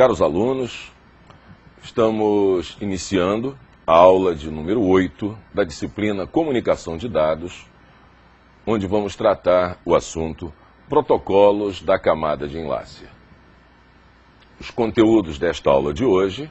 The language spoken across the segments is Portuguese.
Caros alunos, estamos iniciando a aula de número 8 da disciplina Comunicação de Dados, onde vamos tratar o assunto Protocolos da camada de enlace. Os conteúdos desta aula de hoje: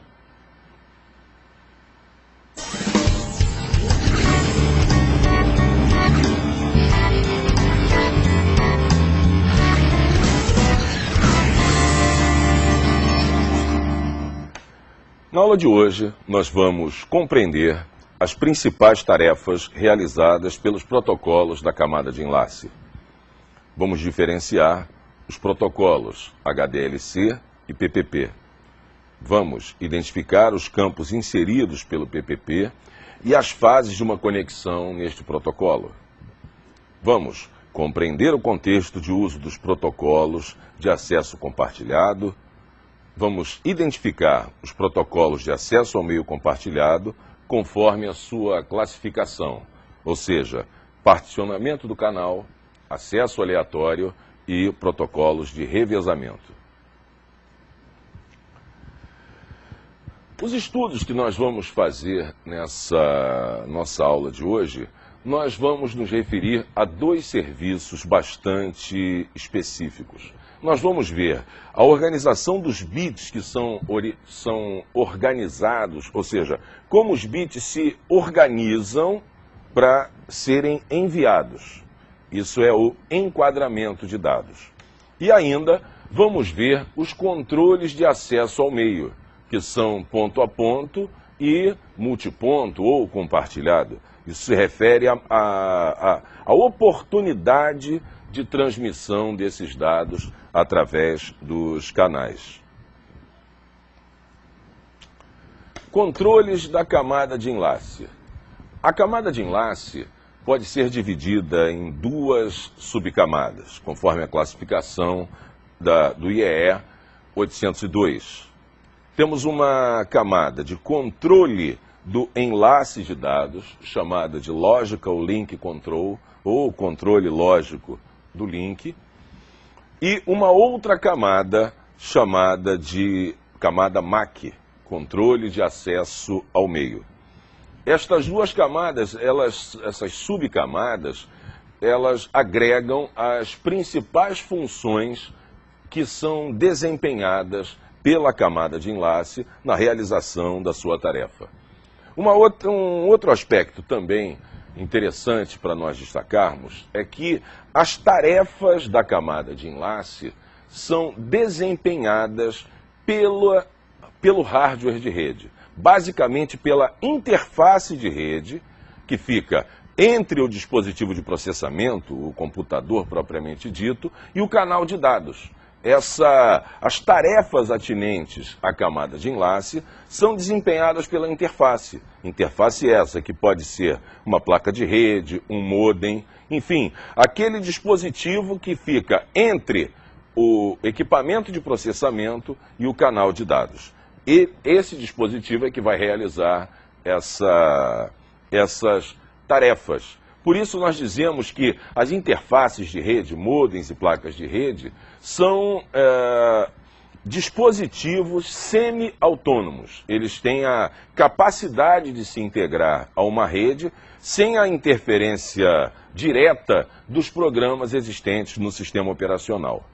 na aula de hoje, nós vamos compreender as principais tarefas realizadas pelos protocolos da camada de enlace. Vamos diferenciar os protocolos HDLC e PPP. Vamos identificar os campos inseridos pelo PPP e as fases de uma conexão neste protocolo. Vamos compreender o contexto de uso dos protocolos de acesso compartilhado. Vamos identificar os protocolos de acesso ao meio compartilhado conforme a sua classificação, ou seja, particionamento do canal, acesso aleatório e protocolos de revezamento. Os estudos que nós vamos fazer nessa nossa aula de hoje, nós vamos nos referir a dois serviços bastante específicos. Nós vamos ver a organização dos bits que são organizados, ou seja, como os bits se organizam para serem enviados. Isso é o enquadramento de dados. E ainda vamos ver os controles de acesso ao meio, que são ponto a ponto e multiponto ou compartilhado. Isso se refere à oportunidade de transmissão desses dados através dos canais. Controles da camada de enlace. A camada de enlace pode ser dividida em duas subcamadas, conforme a classificação do IEE 802. Temos uma camada de controle do enlace de dados, chamada de Logical Link Control, ou controle lógico do link, e uma outra camada chamada de camada MAC, controle de acesso ao meio. Estas duas camadas, essas subcamadas, elas agregam as principais funções que são desempenhadas pela camada de enlace na realização da sua tarefa. Um outro aspecto também interessante para nós destacarmos é que as tarefas da camada de enlace são desempenhadas pelo hardware de rede, basicamente pela interface de rede que fica entre o dispositivo de processamento, o computador propriamente dito, e o canal de dados. As tarefas atinentes à camada de enlace são desempenhadas pela interface. Interface essa que pode ser uma placa de rede, um modem, enfim, aquele dispositivo que fica entre o equipamento de processamento e o canal de dados. E esse dispositivo é que vai realizar essas tarefas. Por isso nós dizemos que as interfaces de rede, modems e placas de rede, são dispositivos semi-autônomos. Eles têm a capacidade de se integrar a uma rede sem a interferência direta dos programas existentes no sistema operacional.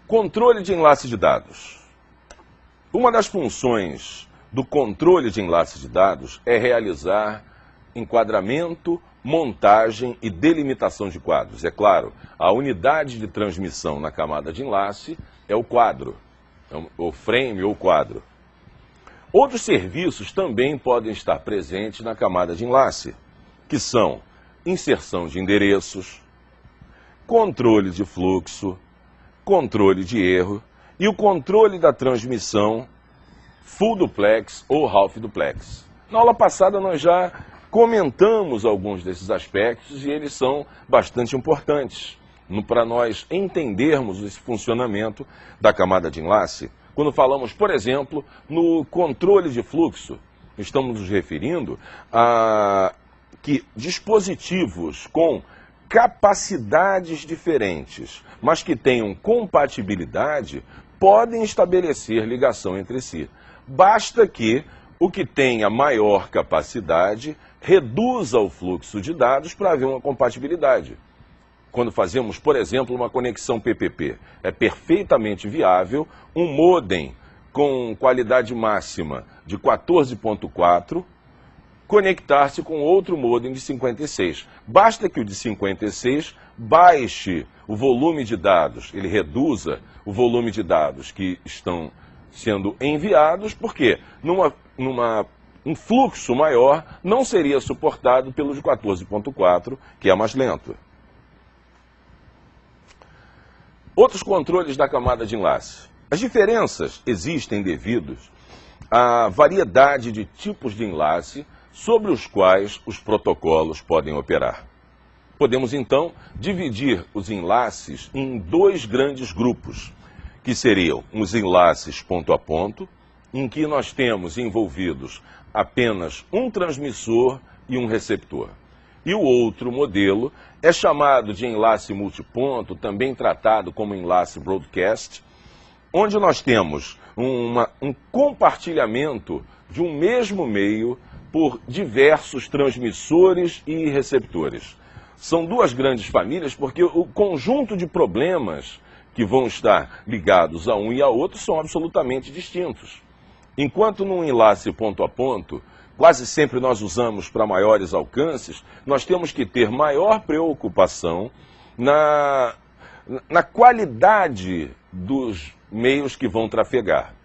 Controle de enlace de dados. Uma das funções do controle de enlace de dados é realizar enquadramento, montagem e delimitação de quadros. É claro, a unidade de transmissão na camada de enlace é o quadro, o frame ou quadro. Outros serviços também podem estar presentes na camada de enlace, que são inserção de endereços, controle de fluxo, controle de erro e o controle da transmissão full duplex ou half duplex. Na aula passada nós já comentamos alguns desses aspectos e eles são bastante importantes para nós entendermos esse funcionamento da camada de enlace. Quando falamos, por exemplo, no controle de fluxo, estamos nos referindo a que dispositivos com capacidades diferentes, mas que tenham compatibilidade, podem estabelecer ligação entre si. Basta que o que tenha maior capacidade reduza o fluxo de dados para haver uma compatibilidade. Quando fazemos, por exemplo, uma conexão PPP, é perfeitamente viável um modem com qualidade máxima de 14.4 conectar-se com outro modem de 56. Basta que o de 56 baixe o volume de dados, ele reduza o volume de dados que estão sendo enviados, porque um fluxo maior não seria suportado pelo de 14.4, que é mais lento. Outros controles da camada de enlace. As diferenças existem devido à variedade de tipos de enlace sobre os quais os protocolos podem operar. Podemos, então, dividir os enlaces em dois grandes grupos, que seriam os enlaces ponto a ponto, em que nós temos envolvidos apenas um transmissor e um receptor. E o outro modelo é chamado de enlace multiponto, também tratado como enlace broadcast, onde nós temos um compartilhamento de um mesmo meio por diversos transmissores e receptores. São duas grandes famílias porque o conjunto de problemas que vão estar ligados a um e a outro são absolutamente distintos. Enquanto num enlace ponto a ponto, quase sempre nós usamos para maiores alcances, nós temos que ter maior preocupação na qualidade dos meios que vão trafegar.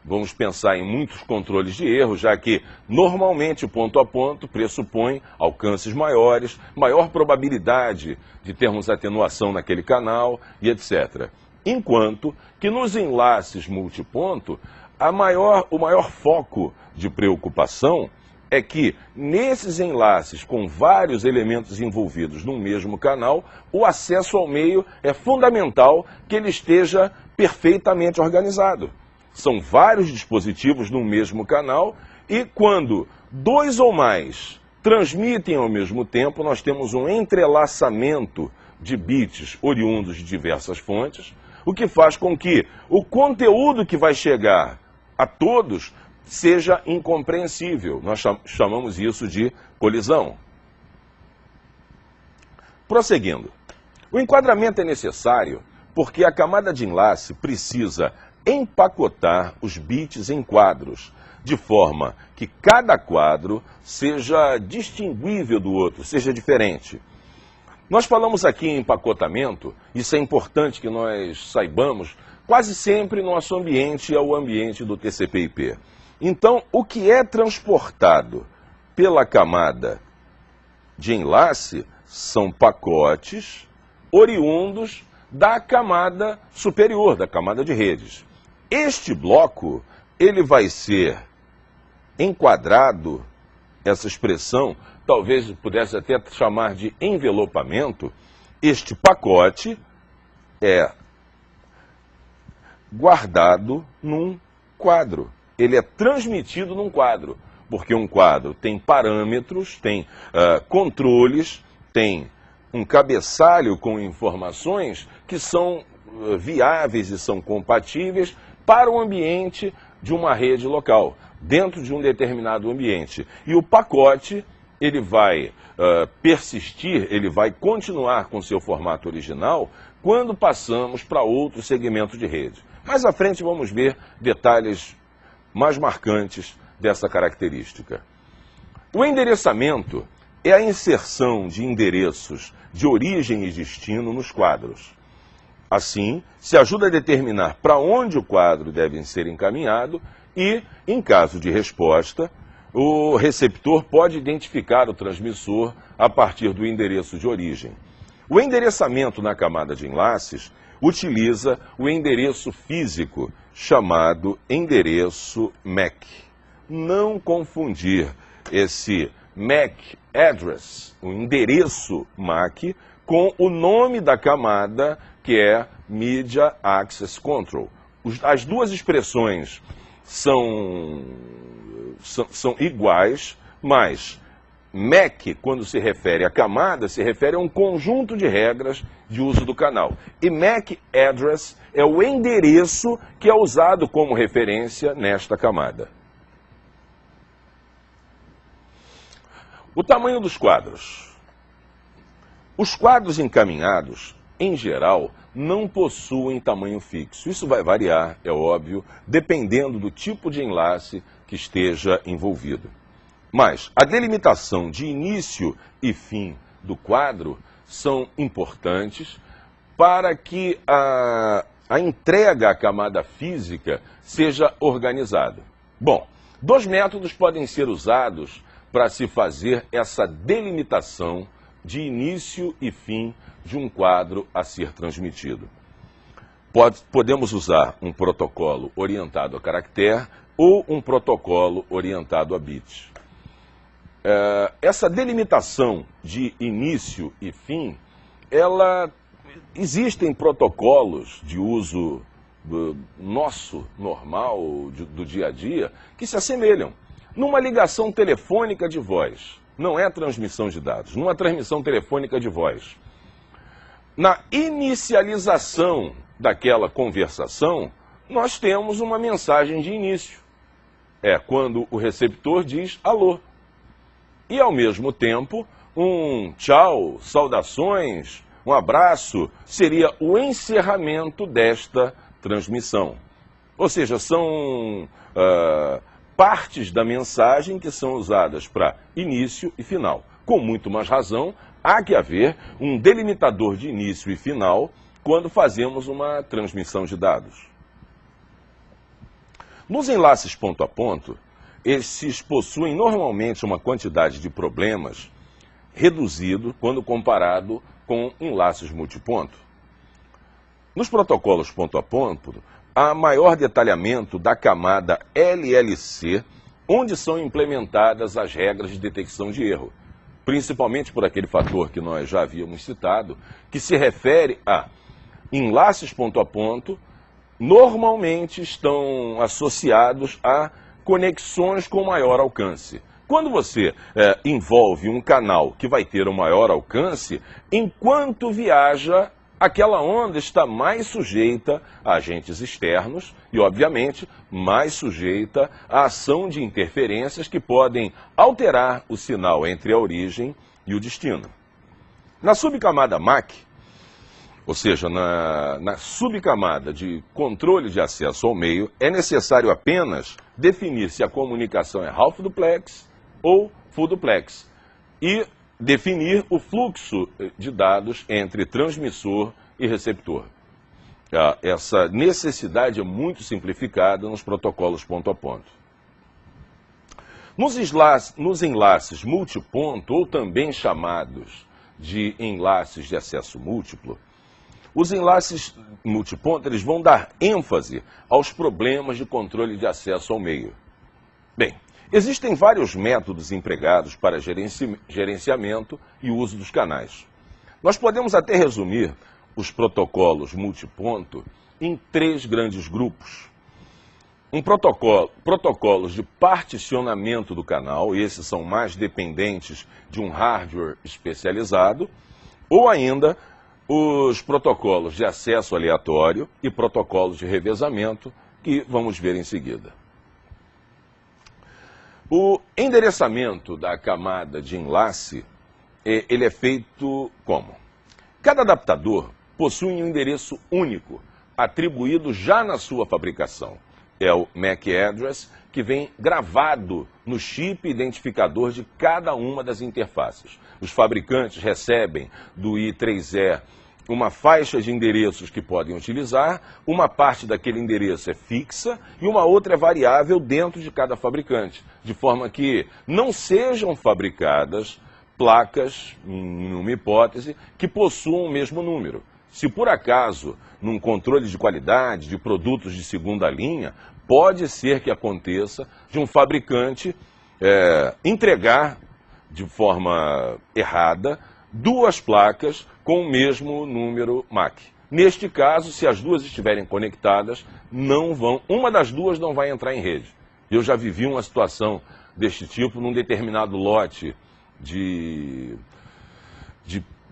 Vamos pensar em muitos controles de erro, já que normalmente o ponto a ponto pressupõe alcances maiores, maior probabilidade de termos atenuação naquele canal e etc. Enquanto que nos enlaces multiponto, o maior foco de preocupação é que nesses enlaces com vários elementos envolvidos no mesmo canal, o acesso ao meio é fundamental que ele esteja perfeitamente organizado. São vários dispositivos no mesmo canal e quando dois ou mais transmitem ao mesmo tempo, nós temos um entrelaçamento de bits oriundos de diversas fontes, o que faz com que o conteúdo que vai chegar a todos seja incompreensível. Nós chamamos isso de colisão. Prosseguindo. O enquadramento é necessário porque a camada de enlace precisa empacotar os bits em quadros, de forma que cada quadro seja distinguível do outro, seja diferente. Nós falamos aqui em empacotamento, isso é importante que nós saibamos, quase sempre nosso ambiente é o ambiente do TCP/IP. Então, o que é transportado pela camada de enlace são pacotes oriundos da camada superior, da camada de redes. Este bloco, ele vai ser enquadrado, essa expressão, talvez pudesse até chamar de envelopamento. Este pacote é guardado num quadro. Ele é transmitido num quadro, porque um quadro tem parâmetros, tem controles, tem um cabeçalho com informações que são viáveis e são compatíveis para o ambiente de uma rede local, dentro de um determinado ambiente. E o pacote, ele vai persistir, ele vai continuar com seu formato original quando passamos para outros segmentos de rede. Mais à frente vamos ver detalhes mais marcantes dessa característica. O endereçamento é a inserção de endereços de origem e destino nos quadros. Assim, se ajuda a determinar para onde o quadro deve ser encaminhado e, em caso de resposta, o receptor pode identificar o transmissor a partir do endereço de origem. O endereçamento na camada de enlaces utiliza o endereço físico, chamado endereço MAC. Não confundir esse MAC address, o endereço MAC, com o nome da camada, que é Media Access Control. As duas expressões são iguais, mas MAC, quando se refere à camada, se refere a um conjunto de regras de uso do canal. E MAC address é o endereço que é usado como referência nesta camada. O tamanho dos quadros. Os quadros encaminhados, em geral, não possuem tamanho fixo. Isso vai variar, é óbvio, dependendo do tipo de enlace que esteja envolvido. Mas a delimitação de início e fim do quadro são importantes para que a entrega à camada física seja organizada. Bom, dois métodos podem ser usados para se fazer essa delimitação de início e fim de um quadro a ser transmitido. Podemos usar um protocolo orientado a caractere ou um protocolo orientado a bits. Essa delimitação de início e fim, existem protocolos de uso nosso, normal, do dia a dia, que se assemelham. Numa ligação telefônica de voz, não é transmissão de dados, numa transmissão telefônica de voz, na inicialização daquela conversação, nós temos uma mensagem de início. É quando o receptor diz alô. E, ao mesmo tempo, um tchau, saudações, um abraço, seria o encerramento desta transmissão. Ou seja, são partes da mensagem que são usadas para início e final. Com muito mais razão, há que haver um delimitador de início e final quando fazemos uma transmissão de dados. Nos enlaces ponto a ponto, esses possuem normalmente uma quantidade de problemas reduzido quando comparado com enlaces multiponto. Nos protocolos ponto a ponto, há maior detalhamento da camada LLC, onde são implementadas as regras de detecção de erro, principalmente por aquele fator que nós já havíamos citado, que se refere a enlaces ponto a ponto, normalmente estão associados a conexões com maior alcance. Quando você envolve um canal que vai ter um maior alcance, enquanto viaja, aquela onda está mais sujeita a agentes externos e, obviamente, mais sujeita à ação de interferências que podem alterar o sinal entre a origem e o destino. Na subcamada MAC, ou seja, na subcamada de controle de acesso ao meio, é necessário apenas definir se a comunicação é half duplex ou full duplex e definir o fluxo de dados entre transmissor e receptor. Essa necessidade é muito simplificada nos protocolos ponto a ponto. Nos enlaces multiponto, ou também chamados de enlaces de acesso múltiplo, os enlaces multiponto eles vão dar ênfase aos problemas de controle de acesso ao meio. Bem, existem vários métodos empregados para gerenciamento e uso dos canais. Nós podemos até resumir os protocolos multiponto em 3 grandes grupos. Protocolos de particionamento do canal, e esses são mais dependentes de um hardware especializado, ou ainda os protocolos de acesso aleatório e protocolos de revezamento, que vamos ver em seguida. O endereçamento da camada de enlace, ele é feito como? Cada adaptador possui um endereço único, atribuído já na sua fabricação. É o MAC address, que vem gravado no chip identificador de cada uma das interfaces. Os fabricantes recebem do I3E uma faixa de endereços que podem utilizar, uma parte daquele endereço é fixa e uma outra é variável dentro de cada fabricante, de forma que não sejam fabricadas placas, em uma hipótese, que possuam o mesmo número. Se por acaso, num controle de qualidade de produtos de segunda linha, pode ser que aconteça de um fabricante entregar de forma errada 2 placas com o mesmo número MAC. Neste caso, se as duas estiverem conectadas, uma das duas não vai entrar em rede. Eu já vivi uma situação deste tipo num determinado lote de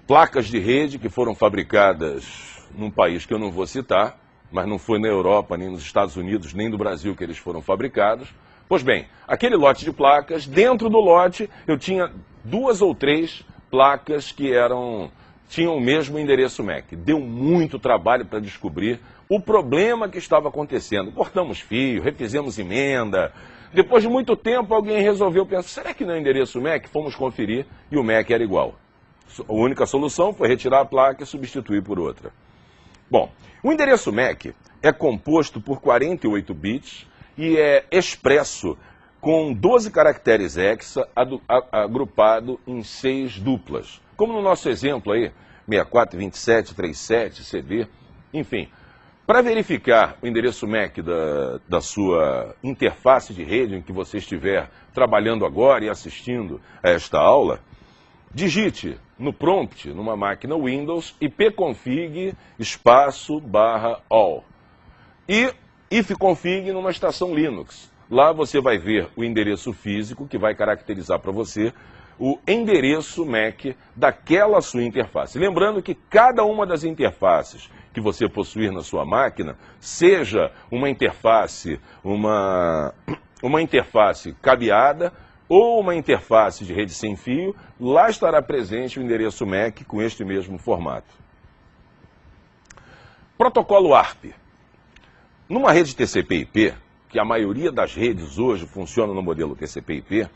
placas de rede que foram fabricadas num país que eu não vou citar, mas não foi na Europa, nem nos Estados Unidos, nem no Brasil que eles foram fabricados. Pois bem, aquele lote de placas, dentro do lote eu tinha 2 ou 3 placas que tinham o mesmo endereço MAC. Deu muito trabalho para descobrir o problema que estava acontecendo. Cortamos fio, refizemos emenda. Depois de muito tempo alguém resolveu pensar, será que não é endereço MAC? Fomos conferir e o MAC era igual. A única solução foi retirar a placa e substituir por outra. Bom, o endereço MAC é composto por 48 bits e é expresso com 12 caracteres hexa agrupado em 6 duplas. Como no nosso exemplo aí, 64, 27, 37, CD, enfim. Para verificar o endereço MAC da sua interface de rede em que você estiver trabalhando agora e assistindo a esta aula, digite no prompt, numa máquina Windows, ipconfig /all e ifconfig numa estação Linux. Lá você vai ver o endereço físico que vai caracterizar para você o endereço MAC daquela sua interface. Lembrando que cada uma das interfaces que você possuir na sua máquina, seja uma interface cabeada ou uma interface de rede sem fio, lá estará presente o endereço MAC com este mesmo formato. Protocolo ARP. Numa rede TCP/IP, que a maioria das redes hoje funciona no modelo TCP/IP,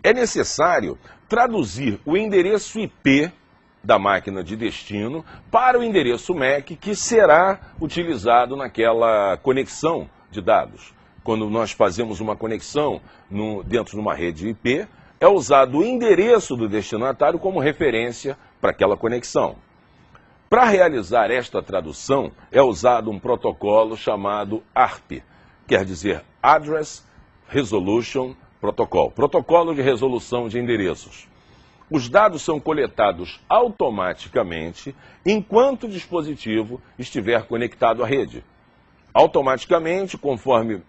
é necessário traduzir o endereço IP da máquina de destino para o endereço MAC que será utilizado naquela conexão de dados. Quando nós fazemos uma conexão dentro de uma rede IP, é usado o endereço do destinatário como referência para aquela conexão. Para realizar esta tradução, é usado um protocolo chamado ARP, quer dizer Address Resolution Protocol, protocolo de resolução de endereços. Os dados são coletados automaticamente enquanto o dispositivo estiver conectado à rede. Automaticamente, conforme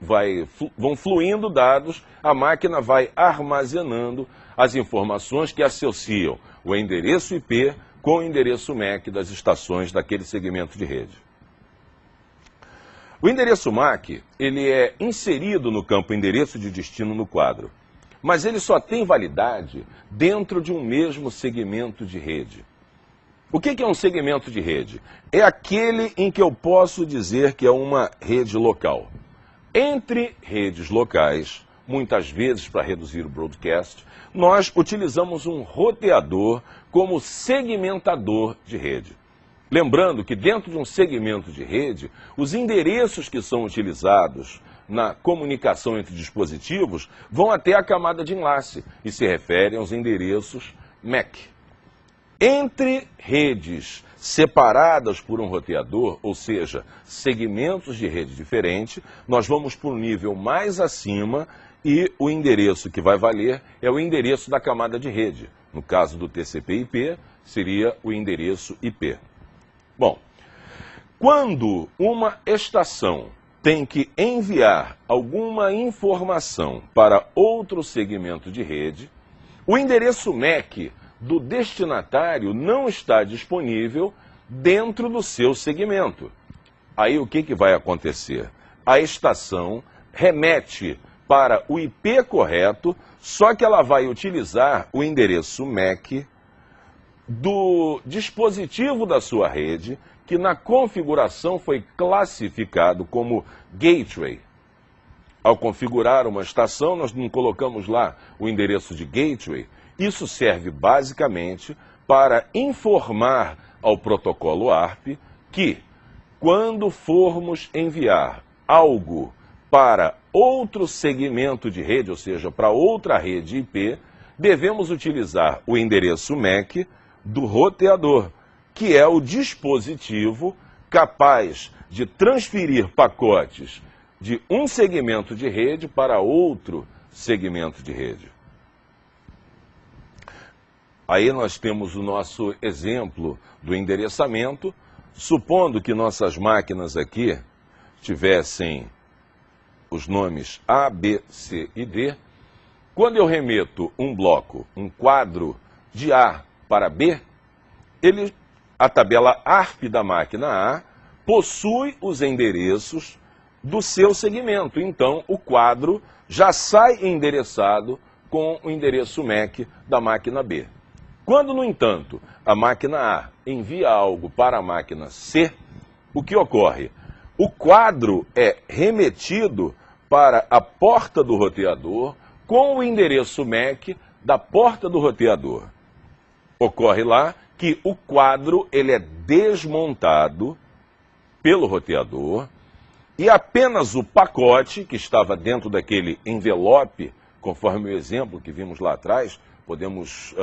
vão fluindo dados, a máquina vai armazenando as informações que associam o endereço IP com o endereço MAC das estações daquele segmento de rede. O endereço MAC, ele é inserido no campo endereço de destino no quadro, mas ele só tem validade dentro de um mesmo segmento de rede. O que é um segmento de rede? É aquele em que eu posso dizer que é uma rede local. Entre redes locais, muitas vezes para reduzir o broadcast, nós utilizamos um roteador como segmentador de rede. Lembrando que dentro de um segmento de rede, os endereços que são utilizados na comunicação entre dispositivos vão até a camada de enlace e se referem aos endereços MAC. Entre redes separadas por um roteador, ou seja, segmentos de rede diferente, nós vamos para um nível mais acima e o endereço que vai valer é o endereço da camada de rede. No caso do TCP/IP, seria o endereço IP. Bom, quando uma estação tem que enviar alguma informação para outro segmento de rede, o endereço MAC do destinatário não está disponível dentro do seu segmento. Aí o que vai acontecer? A estação remete para o IP correto, só que ela vai utilizar o endereço MAC do dispositivo da sua rede, que na configuração foi classificado como gateway. Ao configurar uma estação, nós não colocamos lá o endereço de gateway. Isso serve basicamente para informar ao protocolo ARP que, quando formos enviar algo para outro segmento de rede, ou seja, para outra rede IP, devemos utilizar o endereço MAC do roteador, que é o dispositivo capaz de transferir pacotes de um segmento de rede para outro segmento de rede. Aí nós temos o nosso exemplo do endereçamento, supondo que nossas máquinas aqui tivessem os nomes A, B, C e D, Quando eu remeto um bloco, um quadro de A para B, a tabela ARP da máquina A possui os endereços do seu segmento. Então, o quadro já sai endereçado com o endereço MAC da máquina B. Quando, no entanto, a máquina A envia algo para a máquina C, o que ocorre? O quadro é remetido para a porta do roteador com o endereço MAC da porta do roteador. Ocorre lá que o quadro ele é desmontado pelo roteador e apenas o pacote que estava dentro daquele envelope, conforme o exemplo que vimos lá atrás, podemos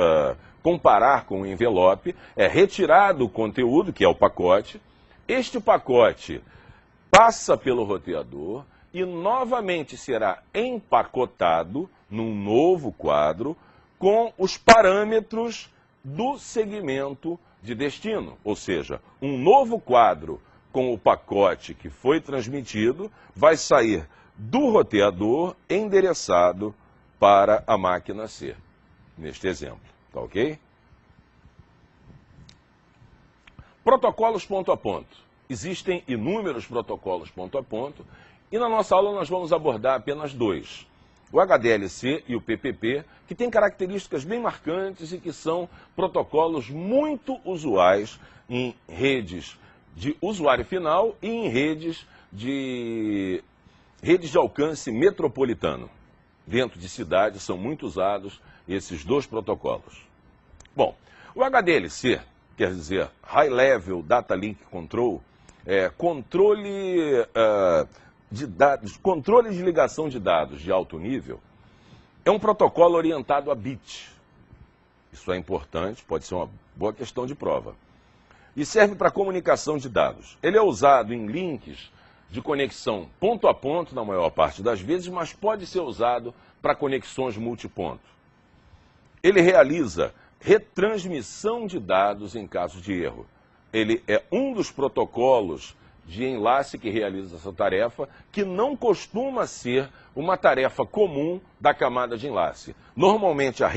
comparar com o envelope, é retirado o conteúdo, que é o pacote, este pacote passa pelo roteador e novamente será empacotado num novo quadro com os parâmetros do segmento de destino, ou seja, um novo quadro com o pacote que foi transmitido vai sair do roteador endereçado para a máquina C, neste exemplo, tá ok? Protocolos ponto a ponto. Existem inúmeros protocolos ponto a ponto e na nossa aula nós vamos abordar apenas dois. O HDLC e o PPP, que têm características bem marcantes e que são protocolos muito usuais em redes de usuário final e em redes de alcance metropolitano. Dentro de cidades são muito usados esses dois protocolos. Bom, o HDLC, quer dizer High Level Data Link Control, controle de dados, controle de ligação de dados de alto nível, é um protocolo orientado a bit. Isso é importante, pode ser uma boa questão de prova. E serve para comunicação de dados. Ele é usado em links de conexão ponto a ponto, na maior parte das vezes, mas pode ser usado para conexões multiponto. Ele realiza retransmissão de dados em caso de erro. Ele é um dos protocolos de enlace que realiza essa tarefa, que não costuma ser uma tarefa comum da camada de enlace. Normalmente, a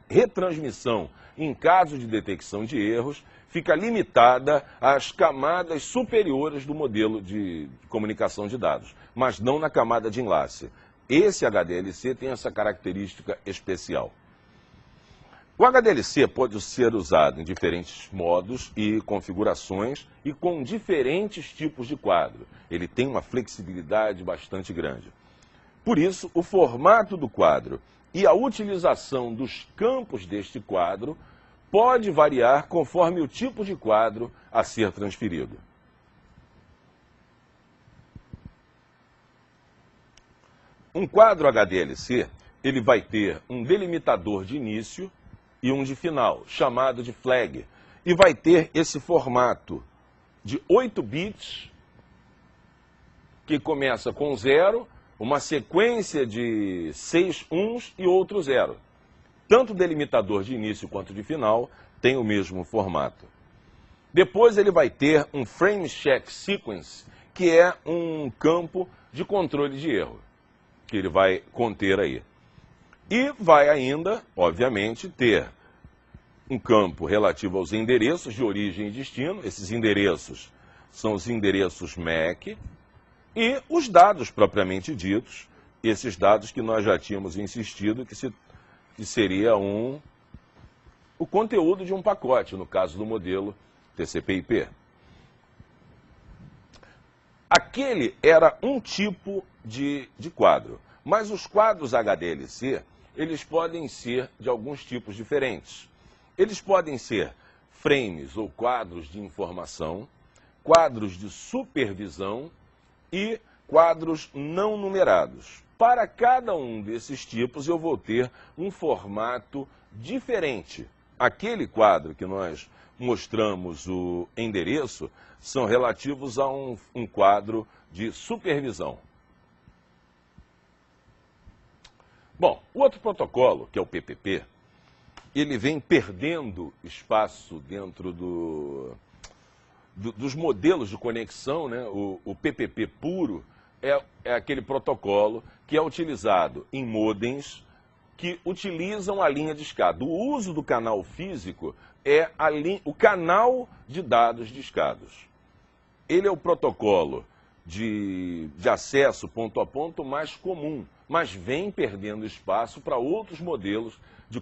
retransmissão, em caso de detecção de erros, fica limitada às camadas superiores do modelo de comunicação de dados, mas não na camada de enlace. Esse HDLC tem essa característica especial. O HDLC pode ser usado em diferentes modos e configurações e com diferentes tipos de quadro. Ele tem uma flexibilidade bastante grande. Por isso, o formato do quadro e a utilização dos campos deste quadro pode variar conforme o tipo de quadro a ser transferido. Um quadro HDLC, ele vai ter um delimitador de início e um de final, chamado de flag, e vai ter esse formato de 8 bits, que começa com 0, uma sequência de 6 uns e outro 0. Tanto o delimitador de início quanto de final tem o mesmo formato. Depois ele vai ter um frame check sequence, que é um campo de controle de erro, que ele vai conter aí. E vai ainda, obviamente, ter um campo relativo aos endereços de origem e destino. Esses endereços são os endereços MAC e os dados propriamente ditos, esses dados que nós já tínhamos insistido que seria o conteúdo de um pacote, no caso do modelo TCP/IP. Aquele era um tipo de quadro, mas os quadros HDLC, eles podem ser de alguns tipos diferentes. Eles podem ser frames ou quadros de informação, quadros de supervisão e quadros não numerados. Para cada um desses tipos eu vou ter um formato diferente. Aquele quadro que nós mostramos o endereço são relativos a um quadro de supervisão. Bom, o outro protocolo, que é o PPP, ele vem perdendo espaço dentro dos modelos de conexão, né? O PPP puro é aquele protocolo que é utilizado em modems que utilizam a linha de escada. O uso do canal físico é o canal de dados discados. Ele é o protocolo de acesso ponto a ponto mais comum, mas vem perdendo espaço para outros modelos de